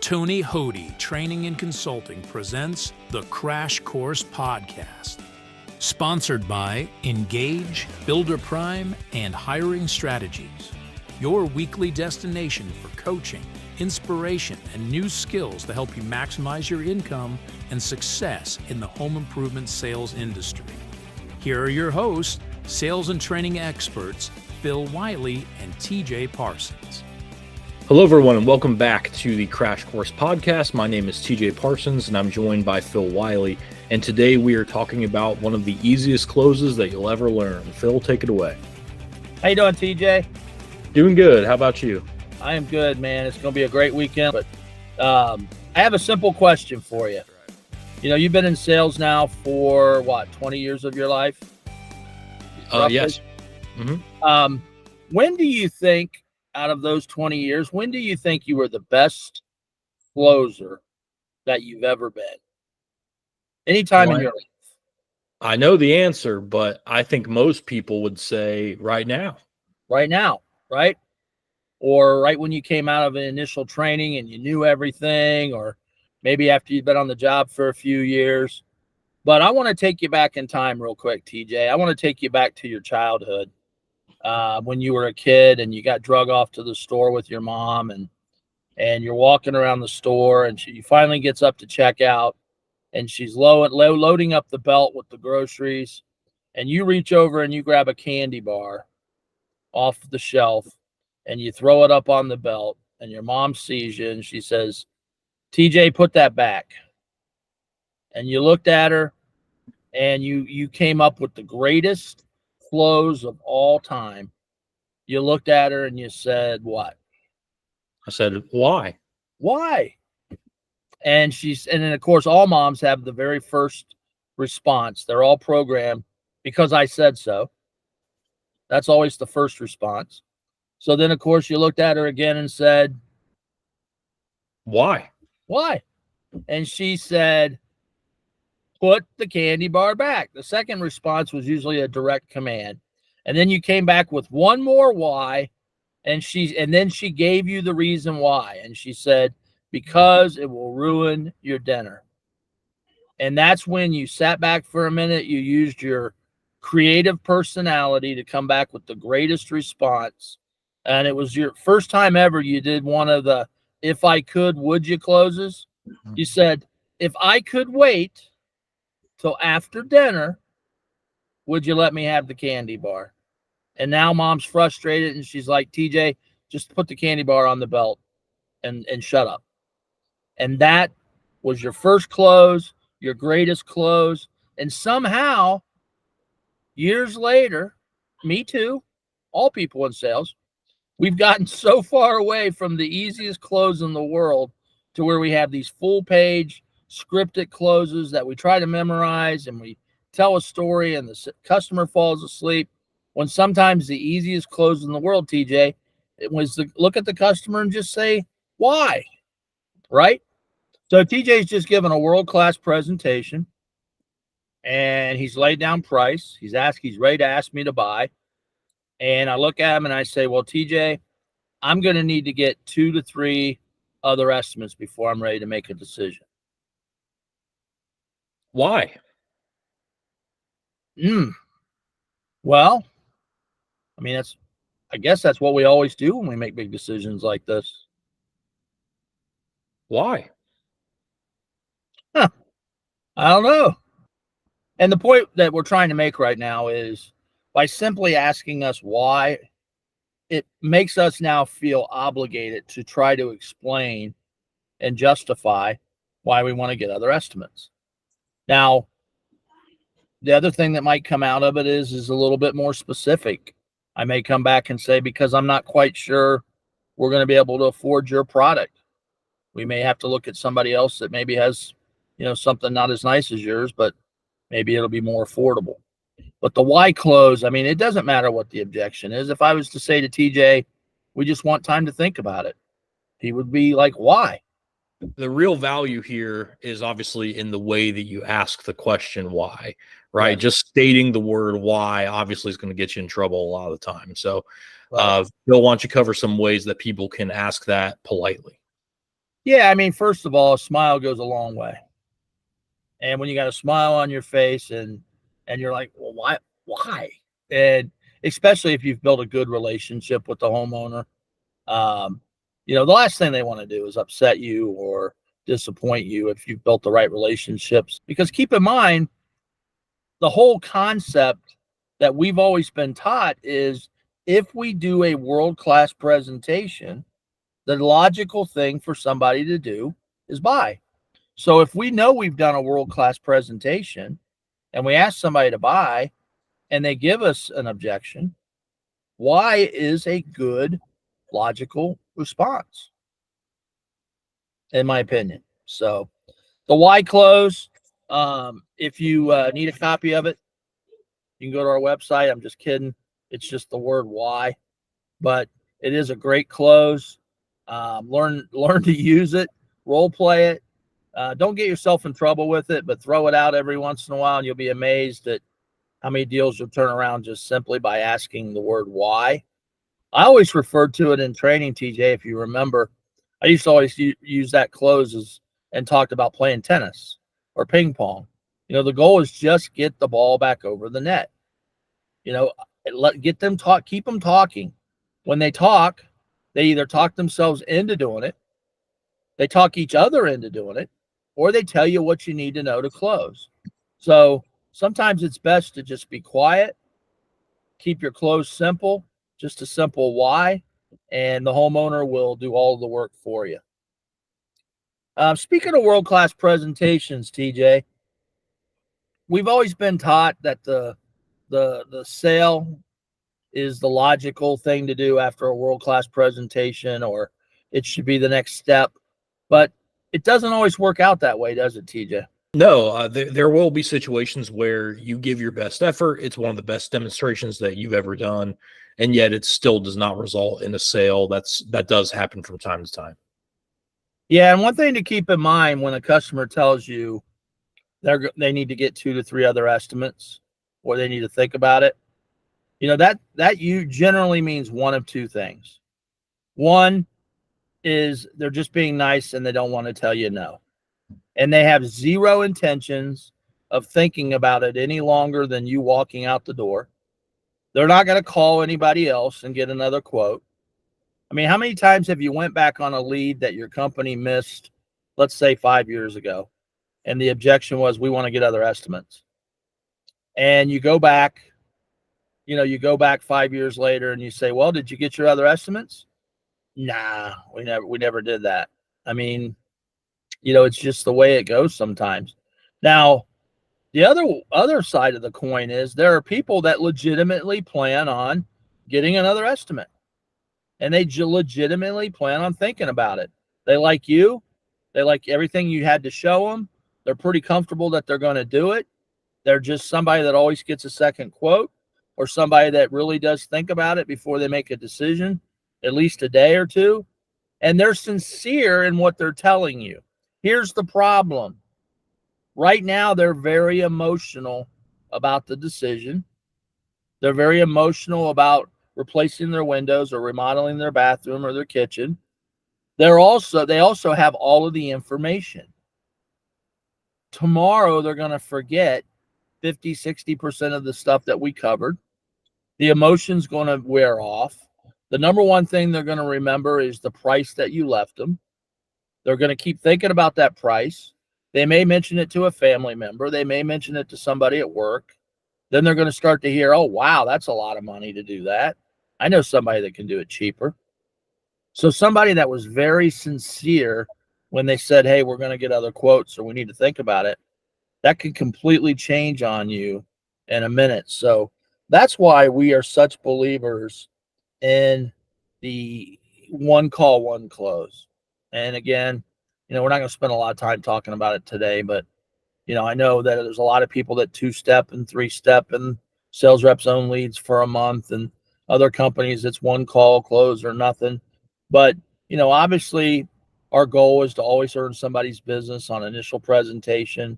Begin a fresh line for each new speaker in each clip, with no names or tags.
Tony Hody Training and Consulting presents the Crash Course Podcast. Sponsored by Engage, Builder Prime, and Hiring Strategies. Your weekly destination for coaching, inspiration, and new skills to help you maximize your income and success in the home improvement sales industry. Here are your hosts, sales and training experts, Phil Wiley and TJ Parsons.
Hello, everyone, and welcome back to the Crash Course Podcast. My name is TJ Parsons, and I'm joined by Phil Wiley. And today we are talking about one of the easiest closes that you'll ever learn. Phil, take it away.
How you doing, TJ?
Doing good. How about you?
I am good, man. It's going to be a great weekend. But I have a simple question for you. You know, you've been in sales now for, 20 years of your life?
Yes. Mm-hmm.
When do you think, out of those 20 years, when do you think you were the best closer that you've ever been? Anytime in your life?
I know the answer, but I think most people would say right now.
Right now, right? Or right when you came out of an initial training and you knew everything, or maybe after you've been on the job for a few years. But I want to take you back in time real quick, TJ. I want to take you back to your childhood. When you were a kid and you got drug off to the store with your mom and you're walking around the store and she finally gets up to check out and she's loading up the belt with the groceries, and you reach over and you grab a candy bar off the shelf and you throw it up on the belt, and your mom sees you and she says, TJ, put that back. And you looked at her and you came up with the greatest close of all time. You looked at her and you said, what?
I said, why?
Why? And then of course, all moms have the very first response. They're all programmed because I said so. That's always the first response. So then, of course, you looked at her again and said,
why?
Why? And she said, put the candy bar back. The second response was usually a direct command. And then you came back with one more why, and then she gave you the reason why. And she said, because it will ruin your dinner. And that's when you sat back for a minute, you used your creative personality to come back with the greatest response. And it was your first time ever you did one of the if I could, would you closes. You said, if I could wait till after dinner, would you let me have the candy bar? And now mom's frustrated and she's like, TJ, just put the candy bar on the belt and shut up. And that was your first close, your greatest close. And somehow, years later, me too, all people in sales, we've gotten so far away from the easiest close in the world to where we have these full page scripted closes that we try to memorize, and we tell a story and the customer falls asleep, when sometimes the easiest close in the world, TJ, it was to look at the customer and just say, why? Right? So TJ's just given a world-class presentation and he's laid down price. He's ready to ask me to buy. And I look at him and I say, well, TJ, I'm going to need to get 2 to 3 other estimates before I'm ready to make a decision.
Why?
Well, I mean, I guess that's what we always do when we make big decisions like this.
Why?
I don't know. And the point that we're trying to make right now is by simply asking us why, it makes us now feel obligated to try to explain and justify why we want to get other estimates. Now, the other thing that might come out of it is a little bit more specific. I may come back and say, because I'm not quite sure we're going to be able to afford your product. We may have to look at somebody else that maybe has, something not as nice as yours, but maybe it'll be more affordable. But the why close, I mean, it doesn't matter what the objection is. If I was to say to TJ, we just want time to think about it, he would be like, why?
The real value here is obviously in the way that you ask the question why, right?
Right.
Just stating the word why obviously is going to get you in trouble a lot of the time. So
Right.
Bill, why don't you cover some ways that people can ask that politely?
Yeah, I mean, first of all, a smile goes a long way. And when you got a smile on your face and you're like, well, why? And especially if you've built a good relationship with the homeowner, um, the last thing they want to do is upset you or disappoint you if you've built the right relationships. Because keep in mind, the whole concept that we've always been taught is if we do a world-class presentation, the logical thing for somebody to do is buy. So if we know we've done a world-class presentation and we ask somebody to buy and they give us an objection, why is a good logical response, in my opinion. So the why close, if you need a copy of it, you can go to our website. I'm just kidding. It's just the word why, but it is a great close. Learn to use it, role play it. Don't get yourself in trouble with it, but throw it out every once in a while, and you'll be amazed at how many deals you'll turn around just simply by asking the word why. I always referred to it in training, TJ, if you remember. I used to always use that close and talked about playing tennis or ping pong. The goal is just get the ball back over the net. Get them talk, keep them talking. When they talk, they either talk themselves into doing it, they talk each other into doing it, or they tell you what you need to know to close. So sometimes it's best to just be quiet, keep your close simple, just a simple why, and the homeowner will do all of the work for you. Speaking of world-class presentations, TJ, we've always been taught that the sale is the logical thing to do after a world-class presentation, or it should be the next step. But it doesn't always work out that way, does it, TJ?
No, there will be situations where you give your best effort. It's one of the best demonstrations that you've ever done, and yet it still does not result in a sale. That does happen from time to time.
Yeah, and one thing to keep in mind when a customer tells you they need to get 2 to 3 other estimates, or they need to think about it, that you generally means one of two things. One is they're just being nice and they don't want to tell you no. And they have zero intentions of thinking about it any longer than you walking out the door. They're not going to call anybody else and get another quote. I mean, how many times have you went back on a lead that your company missed, let's say 5 years ago, and the objection was, we want to get other estimates? And you go back 5 years later and you say, well, did you get your other estimates? Nah, we never did that. I mean, it's just the way it goes sometimes. Now, the other side of the coin is there are people that legitimately plan on getting another estimate, and they legitimately plan on thinking about it. They like you. They like everything you had to show them. They're pretty comfortable that they're going to do it. They're just somebody that always gets a second quote, or somebody that really does think about it before they make a decision, at least a day or two. And they're sincere in what they're telling you. Here's the problem. Right now, they're very emotional about the decision. They're very emotional about replacing their windows or remodeling their bathroom or their kitchen. They also have all of the information. Tomorrow, they're going to forget 50, 60% of the stuff that we covered. The emotion's going to wear off. The number one thing they're going to remember is the price that you left them. They're going to keep thinking about that price. They may mention it to a family member. They may mention it to somebody at work. Then they're going to start to hear, oh, wow, that's a lot of money to do that. I know somebody that can do it cheaper. So somebody that was very sincere when they said, hey, we're going to get other quotes or we need to think about it, that could completely change on you in a minute. So that's why we are such believers in the one call, one close. And again, we're not going to spend a lot of time talking about it today, but I know that there's a lot of people that 2-step and 3-step and sales reps own leads for a month, and other companies it's one call, close, or nothing. But obviously our goal is to always earn somebody's business on initial presentation.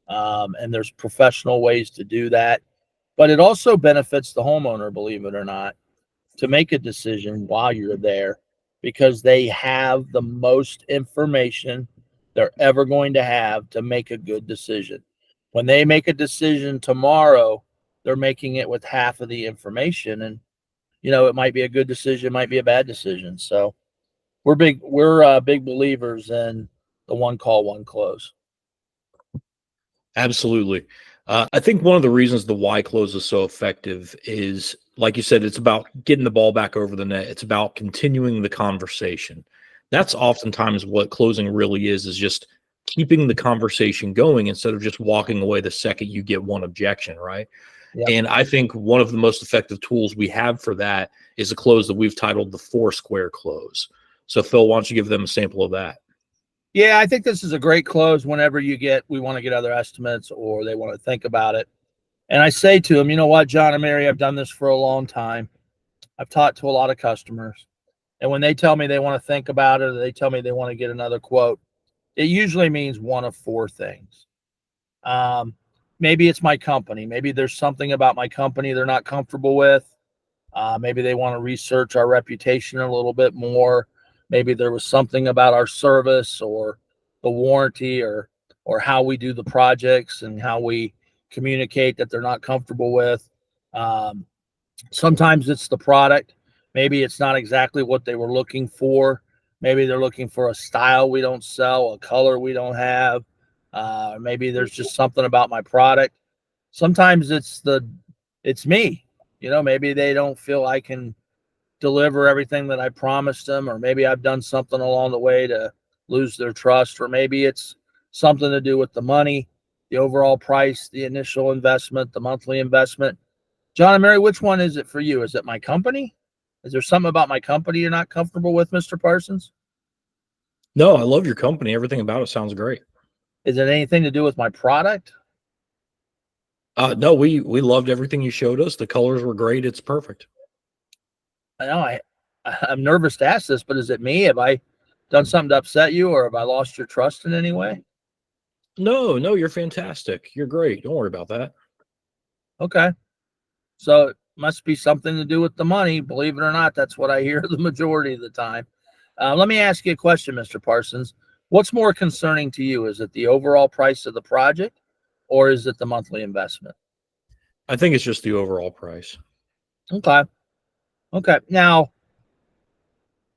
And there's professional ways to do that, but it also benefits the homeowner, believe it or not, to make a decision while you're there. because they have the most information they're ever going to have to make a good decision. When they make a decision tomorrow, they're making it with half of the information. And, it might be a good decision, it might be a bad decision. So we're big believers in the one call, one close.
Absolutely. I think one of the reasons the Y close is so effective is, like you said, it's about getting the ball back over the net. It's about continuing the conversation. That's oftentimes what closing really is just keeping the conversation going instead of just walking away the second you get one objection, right?
Yeah.
And I think one of the most effective tools we have for that is a close that we've titled the 4-square close. So, Phil, why don't you give them a sample of that?
Yeah, I think this is a great close whenever we want to get other estimates or they want to think about it. And I say to them, you know what, John and Mary, I've done this for a long time. I've taught to a lot of customers. And when they tell me they want to think about it, or they tell me they want to get another quote, it usually means one of four things. Maybe it's my company. Maybe there's something about my company they're not comfortable with. Maybe they want to research our reputation a little bit more. Maybe there was something about our service or the warranty or how we do the projects and how we communicate that they're not comfortable with. Um, Sometimes it's the product. Maybe it's not exactly what they were looking for. Maybe they're looking for a style we don't sell, a color we don't have. Maybe there's just something about my product. Sometimes it's me. Maybe they don't feel I can deliver everything that I promised them, or maybe I've done something along the way to lose their trust, or maybe it's something to do with the money, the overall price, the initial investment, the monthly investment. John and Mary, which one is it for you? Is it my company? Is there something about my company you're not comfortable with, Mr. Parsons?
No, I love your company. Everything about it sounds great.
Is it anything to do with my product?
No, we loved everything you showed us. The colors were great. It's perfect.
I know I'm nervous to ask this, but is it me? Have I done something to upset you, or have I lost your trust in any way?
No, you're fantastic. You're great. Don't worry about that.
Okay. So it must be something to do with the money. Believe it or not, that's what I hear the majority of the time. Let me ask you a question, Mr. Parsons. What's more concerning to you? Is it the overall price of the project, or is it the monthly investment?
I think it's just the overall price.
Okay. Okay. Now,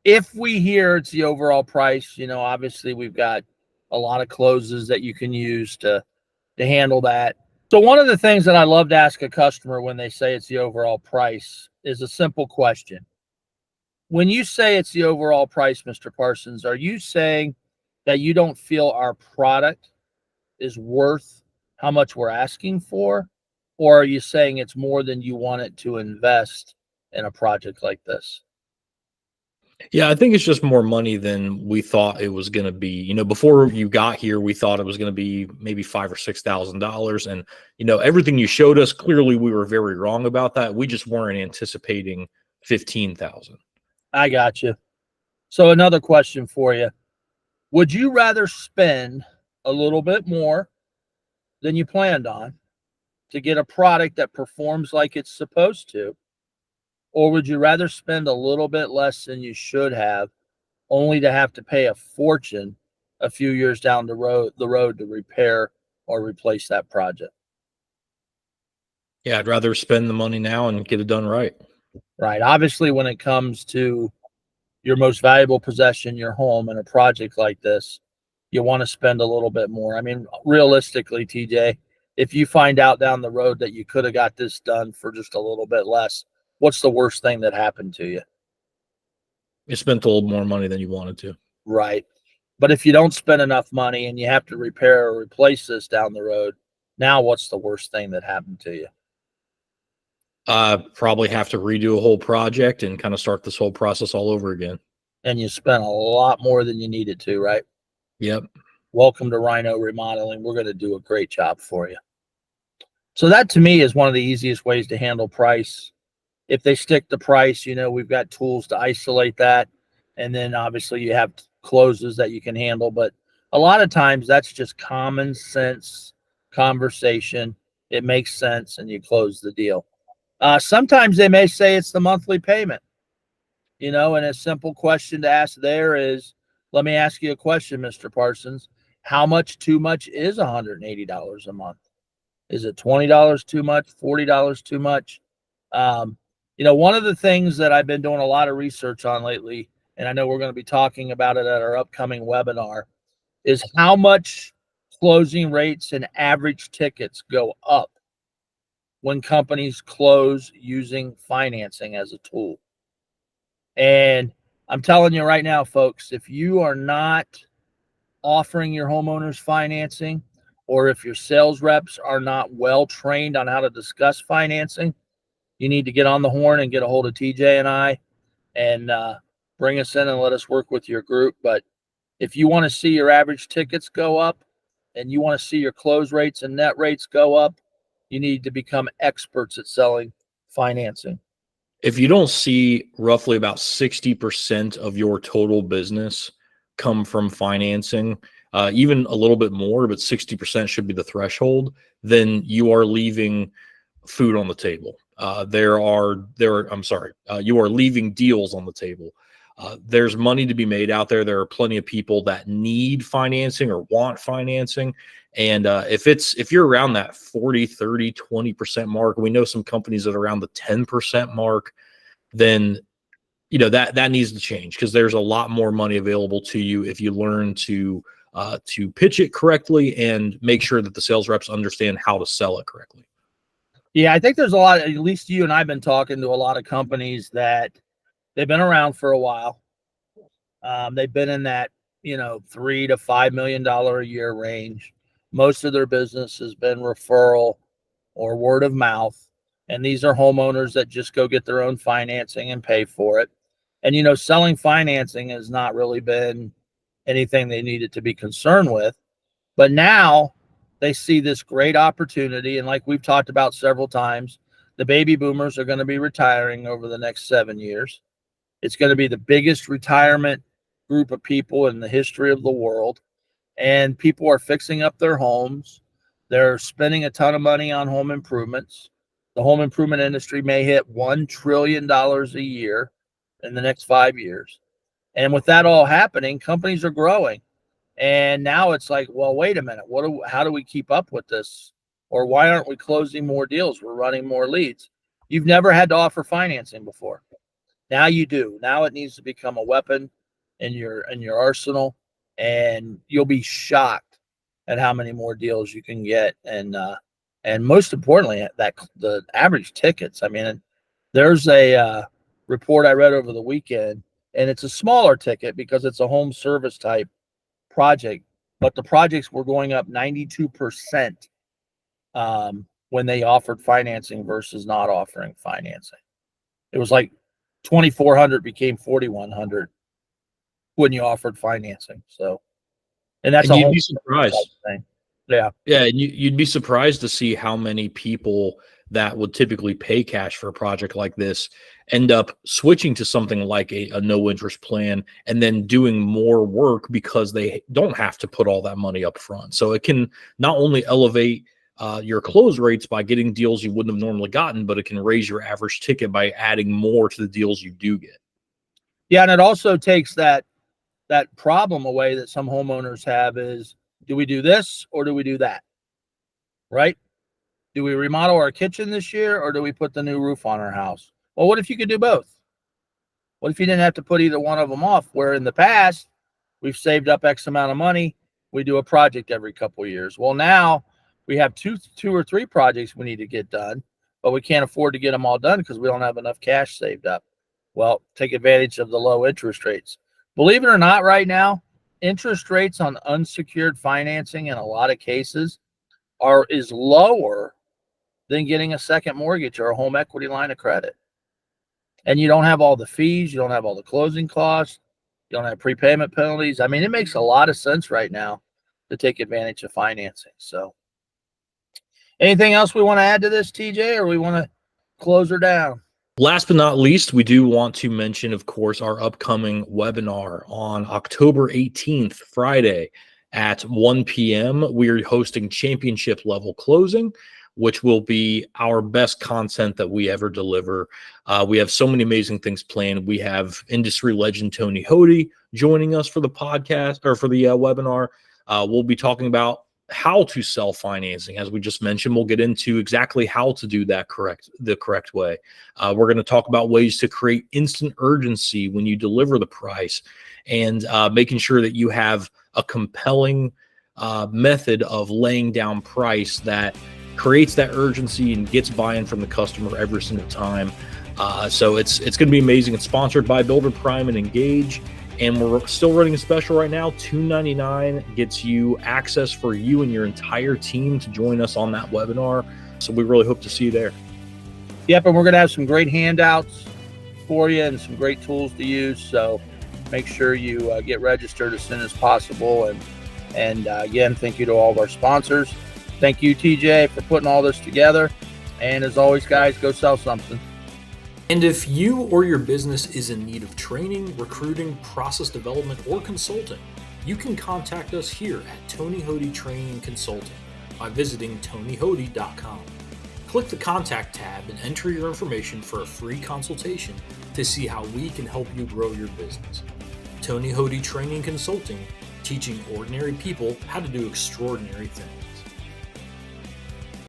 if we hear it's the overall price, obviously we've got a lot of closes that you can use to handle that. So one of the things that I love to ask a customer when they say it's the overall price is a simple question. When you say it's the overall price, Mr. Parsons, are you saying that you don't feel our product is worth how much we're asking for? Or are you saying it's more than you want it to invest in a project like this?
Yeah, I think it's just more money than we thought it was going to be. Before you got here, we thought it was going to be maybe $5,000 or $6,000, and everything you showed us, clearly we were very wrong about that. We just weren't anticipating 15,000.
I got you. So another question for you. Would you rather spend a little bit more than you planned on to get a product that performs like it's supposed to? Or would you rather spend a little bit less than you should have, only to have to pay a fortune a few years down the road to repair or replace that project?
Yeah, I'd rather spend the money now and get it done right.
Right. Obviously, when it comes to your most valuable possession, your home, and a project like this, you want to spend a little bit more. I mean, realistically, TJ, if you find out down the road that you could have got this done for just a little bit less, what's the worst thing that happened to you?
You spent a little more money than you wanted to.
Right. But if you don't spend enough money and you have to repair or replace this down the road, now what's the worst thing that happened to you?
Probably have to redo a whole project and kind of start this whole process all over again.
And you spent a lot more than you needed to, right?
Yep.
Welcome to Rhino Remodeling. We're going to do a great job for you. So that to me is one of the easiest ways to handle price. If they stick the price, we've got tools to isolate that. And then obviously you have closes that you can handle. But a lot of times that's just common sense conversation. It makes sense and you close the deal. Sometimes they may say it's the monthly payment. And a simple question to ask there is, let me ask you a question, Mr. Parsons. How much too much is $180 a month? Is it $20 too much? $40 too much? One of the things that I've been doing a lot of research on lately, and I know we're going to be talking about it at our upcoming webinar, is how much closing rates and average tickets go up when companies close using financing as a tool. And I'm telling you right now, folks, if you are not offering your homeowners financing, or if your sales reps are not well trained on how to discuss financing, you need to get on the horn and get a hold of TJ and I, and bring us in and let us work with your group. But if you want to see your average tickets go up and you want to see your close rates and net rates go up, you need to become experts at selling financing.
If you don't see roughly about 60% of your total business come from financing, even a little bit more, but 60% should be the threshold, then you are leaving food on the table. You are leaving deals on the table. There's money to be made out there. There are plenty of people that need financing or want financing. And if you're around that 40, 30, 20% mark, we know some companies that are around the 10% mark, then that needs to change, because there's a lot more money available to you if you learn to pitch it correctly and make sure that the sales reps understand how to sell it correctly.
Yeah, I think there's a lot, at least you and I have been talking to a lot of companies that they've been around for a while. They've been in that, $3 to $5 million a year range. Most of their business has been referral or word of mouth. And these are homeowners that just go get their own financing and pay for it. And, selling financing has not really been anything they needed to be concerned with. But now they see this great opportunity. And like we've talked about several times, the baby boomers are going to be retiring over the next 7 years. It's going to be the biggest retirement group of people in the history of the world. And people are fixing up their homes. They're spending a ton of money on home improvements. The home improvement industry may hit $1 trillion a year in the next 5 years. And with that all happening, companies are growing. And now it's like, well, wait a minute. How do we keep up with this? Or why aren't we closing more deals? We're running more leads. You've never had to offer financing before. Now you do. Now it needs to become a weapon in your arsenal, and you'll be shocked at how many more deals you can get. And most importantly, that the average tickets. I mean, there's a report I read over the weekend, and it's a smaller ticket because it's a home service type project, but the projects were going up 92% when they offered financing versus not offering financing. It was like 2,400 became 4,100 when you offered financing. So, and that's
you'd be surprised.
Thing. Yeah.
Yeah. And you'd be surprised to see how many people that would typically pay cash for a project like this end up switching to something like a no interest plan and then doing more work because they don't have to put all that money up front. So it can not only elevate your close rates by getting deals you wouldn't have normally gotten, but it can raise your average ticket by adding more to the deals you do get.
Yeah. And it also takes that problem away that some homeowners have is, do we do this or do we do that? Right? Do we remodel our kitchen this year or do we put the new roof on our house? Well, what if you could do both? What if you didn't have to put either one of them off? Where in the past, we've saved up X amount of money. We do a project every couple of years. Well, now we have two or three projects we need to get done, but we can't afford to get them all done because we don't have enough cash saved up. Well, take advantage of the low interest rates. Believe it or not, right now, interest rates on unsecured financing in a lot of cases is lower than getting a second mortgage or a home equity line of credit. And you don't have all the fees. You don't have all the closing costs. You don't have prepayment penalties. I mean, it makes a lot of sense right now to take advantage of financing. So anything else we want to add to this, TJ, or we want to close her down?
Last but not least, we do want to mention, of course, our upcoming webinar on October 18th, Friday at 1 p.m. We're hosting championship level closing. which will be our best content that we ever deliver. We have so many amazing things planned. We have industry legend Tony Hody joining us for the podcast or for the webinar. We'll be talking about how to sell financing. As we just mentioned, we'll get into exactly how to do that the correct way. We're going to talk about ways to create instant urgency when you deliver the price, and making sure that you have a compelling method of laying down price that creates that urgency and gets buy-in from the customer every single time. So it's going to be amazing. It's sponsored by Builder Prime and Engage. And we're still running a special right now. $2.99 gets you access for you and your entire team to join us on that webinar. So we really hope to see you there.
Yep, and we're going to have some great handouts for you and some great tools to use. So make sure you get registered as soon as possible. And again, thank you to all of our sponsors. Thank you, TJ, for putting all this together. And as always, guys, go sell something.
And if you or your business is in need of training, recruiting, process development, or consulting, you can contact us here at Tony Hody Training and Consulting by visiting tonyhody.com. Click the Contact tab and enter your information for a free consultation to see how we can help you grow your business. Tony Hody Training and Consulting, teaching ordinary people how to do extraordinary things.